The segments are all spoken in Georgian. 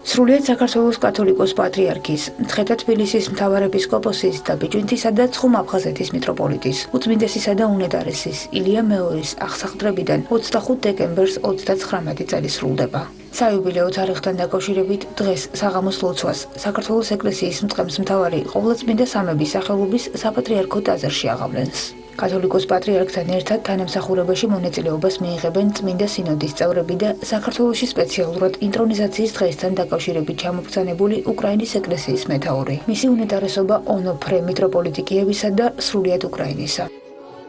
სრულიად საქართველოს კათოლიკოს პატრიარქის, მცხეთა თბილისის მთავარეპისკოპოსის და ბიჭვინთისა და ცხუმ-აფხაზეთის მიტროპოლიტის, უწმინდესისა და უნეტარესის ილია მეორის აღსაყდრებიდან 25 დეკემბერს 39 წელი სრულდება. საიუბილეო თარიღთან დაკავშირებით დღეს საღამოს ლოცვას საქართველოს ეკლესიის მწყემსმთავარი ყოვლადწმინდა სამების სახელობის საპატრიარქო ტაძარში აღავლენს. კათოლიკოს პატრიარქთან ერთად თანამსახურებაში მონაწილეობას მიიღებენ წმინდა სინოდის წევრები და საქართველოში სპეციალურად ინტრონიზაციის დღესთან დაკავშირებით ჩამობრძანებული უკრაინის ეკლესიის მეთაური, მისი უნეტარესობა ონოფრე მიტროპოლიტი კიევისა და სრულიად უკრაინისა.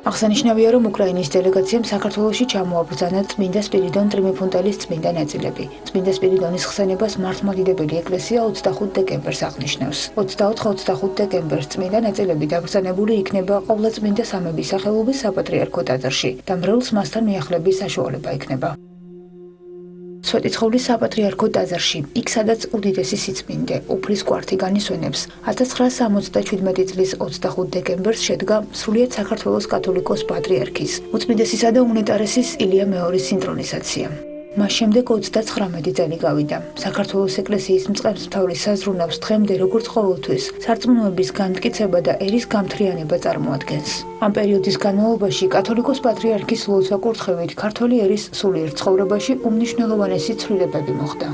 აღსანიშნავია, რომ უკრაინის დელეგაციამ საქართველოში ჩამოაბრძანა წმინდა სპირიდონ ტრიმიფუნტელის წმინდა ნაწილები. წმინდა სპირიდონის ხსენებას მართლმადიდებელი ეკლესია 25 დეკემბერს აღნიშნავს. 24-25 დეკემბერს წმინდა ნაწილები დაბრძანებული იქნება ყოვლადწმინდა სამების სახელობის საპატრიარქო ტაძარში და მრევლს მასთან მიახლების საშუალება იქნება. სვეტიცხოვლის საპატრიარქო ტაძარში, იქ სადაც უდიდესი სიწმინდე, უფლის კვართი განისვენებს, 1977 წლის 25 დეკემბერს შედგა სრულიად საქართველოს კათოლიკოს პატრიარქის, უწმინდესისა და უნეტარესის ილია მეორის ინტრონიზაცია. მას შემდეგ 39 წელი გავიდა. საქართველოს ეკლესიის მწყემსმთავრის საზრუნავს დღემდე როგორც ყოველთვის სარწმუნოების განმტკიცება და ერის გამთრიანება წარმოადგენს. ამ პერიოდის განმავლობაში კათოლიკოს პატრიარქის ლოცვა-კურთხევით ქართველი ერის სულიერ ცხოვრებაში უმნიშვნელოვანესი ცვლილებები მოხდა.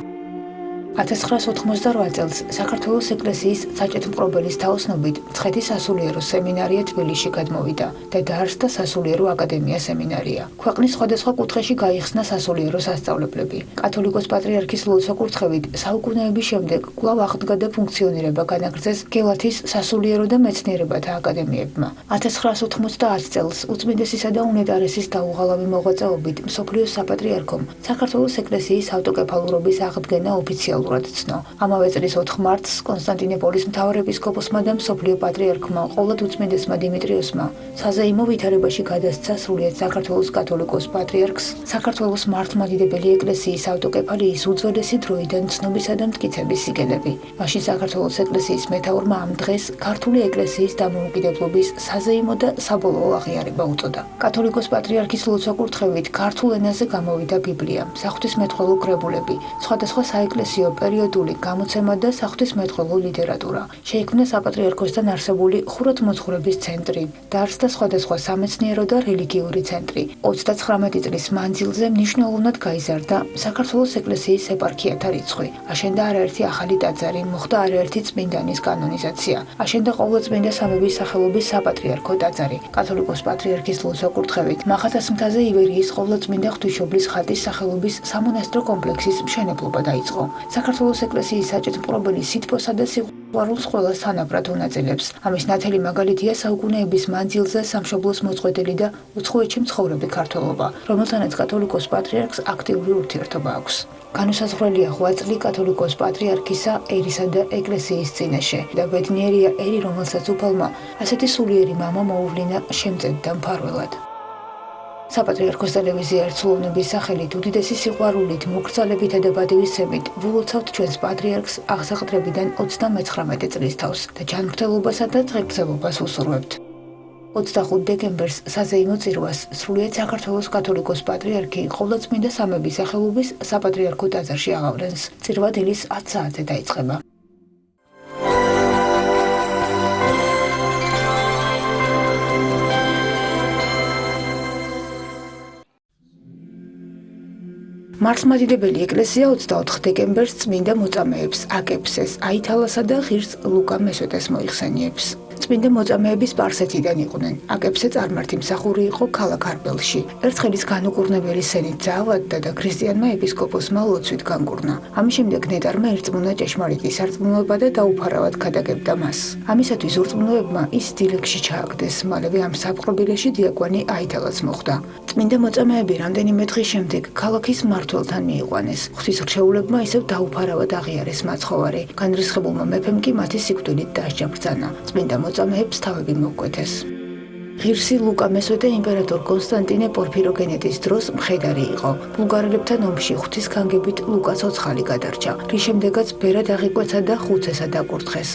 1988 წელს საქართველოს ეკლესიის საჭეთმყრობელის თაოსნობით მცხეთის სასულიერო სემინარია თბილისში გადმოვიდა და დაარსდა სასულიერო აკადემია სემინარია. ქვეყნის სხვადასხვა კუთხეში გაიხსნა სასულიერო სასწავლებლები. კათოლიკოს პატრიარქის ლოცვა-კურთხევით საუკუნეების შემდეგ კვლავ აღდგა და ფუნქციონირება განაგრძეს გელათის სასულიერო და მეცნიერებათა აკადემიებმა. 1990 წელს უწმინდესისა და უნეტარესის დაუღალავი მოღვაწეობით მსოფლიოს საპატრიარქომ საქართველოს ეკლესიის ავტოკეფალურობის აღდგენა ოფიციალურად ცნო. ამავე წლის 4 მარტს კონსტანტინოპოლის მთავარეპისკოპოსმა და მსოფლიო პატრიარქმა ყოვლად უწმინდესმა დიმიტრიოსმა საზეიმო ვითარებაში გადასცა სრულიად საქართველოს კათოლიკოს პატრიარქს საქართველოს მართლმადიდებელი ეკლესიის ავტოკეფალიის უძველესი დროიდან ცნობისა და მტკიცების სიგელები. მაშინ საქართველოს ეკლესიის მეთაურმა ამ დღეს ქართული ეკლესიის დამოუკიდებლობის საზეიმო და საბოლოო აღიარება უწოდა. კათოლიკოს პატრიარქის ლოცვა-კურთხევით ქართულ ენაზე გამოვიდა ბიბლია, საღვთისმეტყველო კრებულები, სხვადასხვა საეკლესიო პერიოდული გამოცემა და საღვთისმეტყველო ლიტერატურა. შეიქმნა საპატრიარქოსთან არსებული ხუროთმოძღვრების ცენტრი, დაარსდა სხვადასხვა სამეცნიერო და რელიგიური ცენტრი. 39 წლის მანძილზე მნიშვნელოვნად გაიზარდა საქართველოს ეკლესიის ეპარქიათა რიცხვი. აშენდა არაერთი ახალი ტაძარი, მოხდა არაერთი წმინდანის კანონიზაცია. აშენდა ყოვლადწმინდა სამების სახელობის საპატრიარქო ტაძარი. კათოლიკოს პატრიარქის ლოცვა-კურთხევით მახათას მთაზე ივერიის ყოვლადწმინდა ღვთისმშობლის ხატის სახელობის სამონასტრო კომპლექსის მშენებლობა დაიწყო. საქართველოს ეკლესიის საჭეთმყრობელი სითბოსა და სიყვარულს ყველას თანაბრად უნაწილებს. ამის ნათელი მაგალითია საუკუნეების მანძილზე სამშობლოს მოწყვეტილი და უცხოეთში მცხოვრები ქართველობა, რომელთანაც კათოლიკოს პატრიარქს აქტიური ურთიერთობა აქვს. განუსაზღვრელია ღვაწლი კათოლიკოს პატრიარქისა ერისა და ეკლესიის წინაშე და ბედნიერია ერი, რომელსაც უფალმა ასეთი სულიერი მამა მოუვლინა შემწედ და მფარველად. საპატრიარქოს ტელევიზია ერთსულოვნების სახელით უდიდესი სიყვარულით, მოგრძალებითა და ბადევისცემით ვილოცავთ ჩვენს პატრიარქს აღსაყდრებიდან 39 წლის თავს და ჯანმრთელობასა და დღეგრძელობას უსურვებთ. 25 დეკემბერს საზეიმო წირვას სრულიად საქართველოს კათოლიკოს პატრიარქი ყოვლადწმინდა სამების სახელობის საპატრიარქო ტაძარში აღავლენს. წირვა დილის 10 საათზე დაიწყება. მართლმადიდებელი ეკლესია 24 დეკემბერს წმინდა მოწამეებს აკეფსეს, აითალასა და ღირს ლუკა მესვეტეს მოიხსენიებს. წმინდა მოწამეები სპარსეთიდან იყვნენ. აკეფსე წარმართი მსახური იყო ქალაქ არბელში. ერთხელის განუკურნებელი სენით დაავადდა და ქრისტიანმა ეპისკოპოსმა ლოცვით განკურნა. ამის შემდეგ ნეტარმა ერწმუნა ჭეშმარიტი სარწმუნოება და დაუფარავად გადაგებდა მას. ამისათვის ურწმუნოებმა ის დილეგში ჩააგდეს, მალევე ამ საპყრობილეში დიაკვანი აითალას მოხვდა. წმინდა მოწამეები რამდენიმე დღის შემდეგ ქალაქის მმართველთან მიიყვანეს. ღვთისმრჩეულებმა ისევ დაუფარავად აღიარეს მაცხოვარი. განრისხებულმა მეფემ კი მათი სიკვდილით დაასჯაბრძანა. წმინდა მოწამეებს თავები მოჰკვეთეს. ღირსი ლუკა მესვეტე იმპერატორ კონსტანტინე პორფიროგენეტის დროს მხედარი იყო. ბულგარელებთან ომში ღვთის განგებით ლუკა ცოცხალი გადარჩა, რის შემდეგაც ბერად აღიკვეცა და ხუცესად აკურთხეს.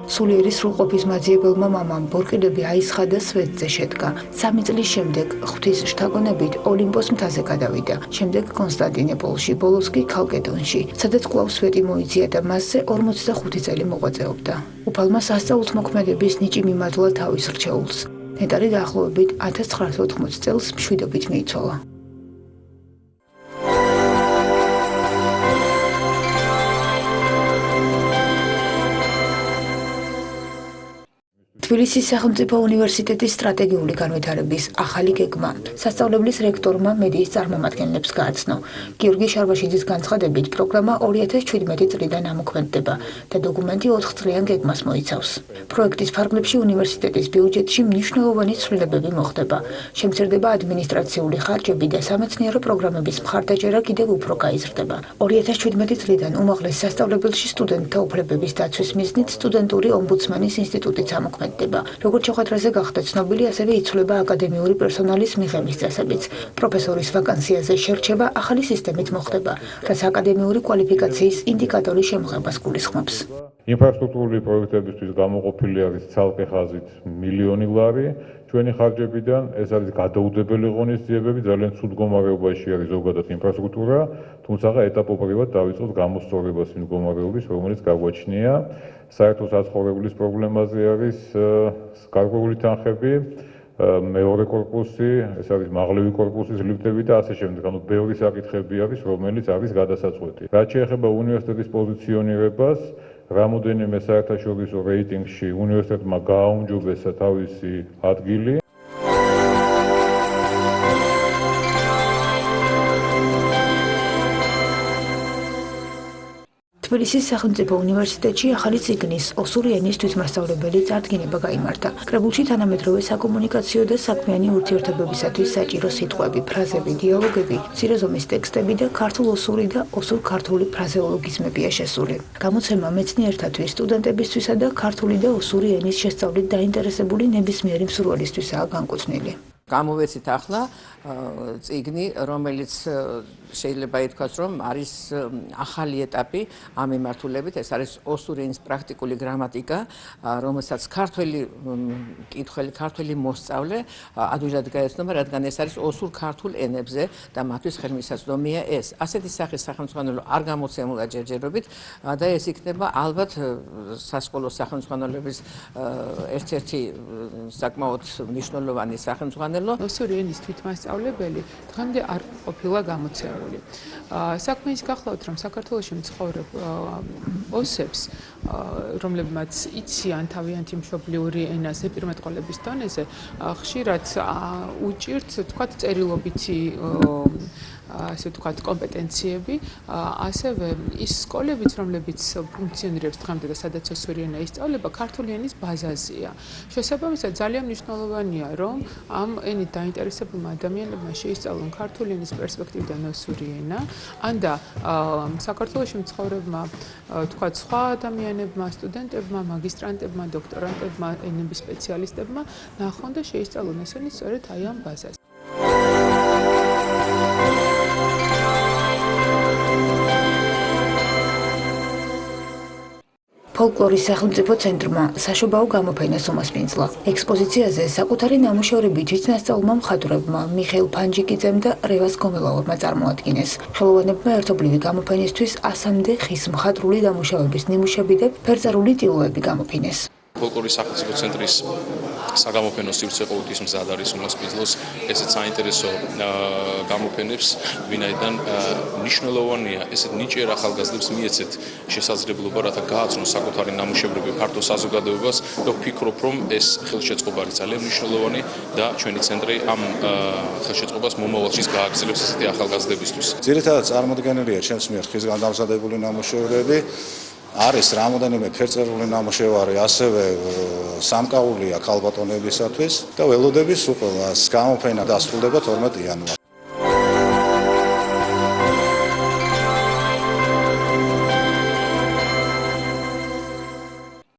სულიერი სრულყოფის მაძიებელმა მამამ ბორყილები აისხა და სვეტზე შედგა. 3 წლის შემდეგ ღვთის შთაგონებით ოლიმპოს მთაზე გადავიდა. შემდეგ კონსტანტინოპოლში, ბოლოს კი ქალკედონში, სადაც კვლავ სვეტი მოიწია და მასზე 45 წელი მოღვაწეობდა. უფალმა სასწაულთმოქმედების ნიჭი მიმართლა თავის რჩეულს. ნეტარი დაახლოებით 1980 წელს მშვიდობით მიიცვალა. თბილისის სახელმწიფო უნივერსიტეტის სტრატეგიული განვითარების ახალი გეგმა სასწავლებლის რექტორმა მედიის წარმომადგენლებს გააცნო. გიორგი შარვაშიძის განცხადებით, პროგრამა 2017 წლიდან ამოქმედდება და დოკუმენტი 4 წლიან გეგმას მოიცავს. პროექტის ფარგლებში უნივერსიტეტის ბიუჯეტში მნიშვნელოვანი ცვლილებები მოხდება. შემცირდება ადმინისტრაციული ხარჯები და სამეცნიერო პროგრამების მხარდაჭერა კიდევ უფრო გაიზრდება. 2017 წლიდან უმაღლეს სასწავლებელში სტუდენტთა უფლებების დაცვის მიზნით სტუდენტური ომბუდსმენის ინსტიტუტიც ამოქმედდება. როგორც შეხვედრაზე გახდა ცნობილი, ასევე იცვლება აკადემიური პერსონალის მიღების წესებიც. პროფესორის ვაკანსიაზე შერჩევა ახალი სისტემით მოხდება, რაც აკადემიური კვალიფიკაციის ინდიკატორის შემოღებას გულისხმობს. ინფრასტრუქტურული პროექტებისთვის გამოყოფილი არის ცალკე ხაზით მილიონი ლარი ჩვენი ხარჯებიდან. ეს არის გადაუდებელი ღონისძიებები, ძალიან ცუდ მდგომარეობაში არის ზოგადად ინფრასტრუქტურა, თუმცა ეტაპობრივად დავიწყოთ გამოსწორებას იმ მდგომარეობის, რომელიც გაგვაჩნია. საერთო საცხოვრებლის პრობლემაზე არის გარკვეული თანხები, მეორე კორპუსი, ეს არის მაღლივი კორპუსის ლიფტები და ასე შემდეგ. ანუ ბევრი საკითხები არის, რომელიც არის გადასაწყვეტი. რაც შეეხება უნივერსიტეტის პოზიციონირებას, რამოდენიმე საერთაშორისო რეიტინგში უნივერსიტეტმა გააუმჯობესა თავისი ადგილი. თბილისის სახელმწიფო უნივერსიტეტში ახალი ციგნის ოსური ენის თვითმასწავლებელი წარდგინება გაიმართა. კრებულში თანამედროვე საკომუნიკაციო და საქმიანი ურთიერთობებისათვის საჭირო სიტყვები, ფრაზები, დიალოგები, მცირე ზომის ტექსტები და ქართულ-ოსური და ოსურ-ქართული ფრაზეოლოგიზმებია შესული. გამოცემა მეცნიერთათვის, სტუდენტებისთვისა და ქართული და ოსური ენის შესწავლით დაინტერესებული ნებისმიერი მსურველისთვისაა განკუთვნილი. გამოვეცით ახლა წიგნი, რომელიც შეიძლება ითქვას, რომ არის ახალი ეტაპი ამ მიმართულებით. ეს არის ოსური ენის პრაქტიკული გრამატიკა, რომელსაც ქართველი მკითხველი, ქართველი მოსწავლე ადვილად გაეცნობა, რადგან ეს არის ოსურ-ქართულ ენებზე და მათთვის ხელმისაწვდომია ეს. ასეთი სახის სახელმძღვანელო არ გამოცემულა ჯერჯერობით და ეს იქნება ალბათ სასკოლო სახელმძღვანელოების ერთ-ერთი საკმაოდ მნიშვნელოვანი სახელმძღვანელო. ოსური ენის თვითმასწავლებელი დღემდე არ ყოფილა გამოცემული. საქმე ის გახლავთ, რომ საქართველოში მცხოვრებ ოსებს, რომლებმაც იციან თავიანთი მშობლიური ენა ზეპირმეტყველების დონეზე, ხშირად უჭირთ, თქვათ, წერილობითი ასე ვთქვათ, კომპეტენციები, ასევე ის სკოლებიც, რომლებიც ფუნქციონირებს დღემდე და სადაც ოსური ენა ისწავლება, ქართული ენის ბაზაზია. შესაბამისად, ძალიან მნიშვნელოვანია, რომ ამ ენით დაინტერესებულმა ადამიანებმა შეისწავლონ ქართული ენის პერსპექტივიდან ოსური ენა, ანდა საქართველოში მცხოვრებმა, თქვათ, სხვა ადამიანებმა, სტუდენტებმა, მაგისტრანტებმა, დოქტორანტებმა, ენების სპეციალისტებმა ნახონ და შეისწავლონ ესენი სწორედ აი ამ ბაზაზე. ფოლკლორის სახელმწიფო ცენტრმა საშობაო გამოფენას უმასპინძლა. ექსპოზიციაზე საკუთარი ნამუშევრები თვითნასწავლმა მხატვრებმა მიხეილ ფანჯიკიძემ და რევაზ გომელავებმა წარმოადგინეს. ხელოვანებმა ერთობლივი გამოფენისთვის 100-მდე ხის მხატვრული დამუშავების ნიმუშები და ფერწერული ტილოები გამოფინეს. ფოლკლორის სახელმწიფო ცენტრის საგამოფენო სივრცე ყოველთვის მზად არის უმასპინძლოს ესეთ საინტერესო გამოფენებს, ვინაიდან მნიშვნელოვანია ესეთ ნიჭიერ ახალგაზრდებს მიეცეთ შესაძლებლობა, რათა გააცნონ საკუთარი ნამუშევრები ფართო საზოგადოებას და ვფიქრობ, რომ ეს ხელშეწყობა არის ძალიან მნიშვნელოვანი და ჩვენი ცენტრი ამ ხელშეწყობას მომავალში გააგრძელებს ესეთი ახალგაზრდებისთვის. ძირითადად წარმოდგენილია ჩემს მიერ ხისგან დამზადებული ნამუშევრები. არის რამოდენიმე ფერწერული ნამუშევარი, ასევე სამკაულია ქალბატონებისათვის და ველოდები სულ ყველას გამოფენა დასრულდება 12 იანვარს.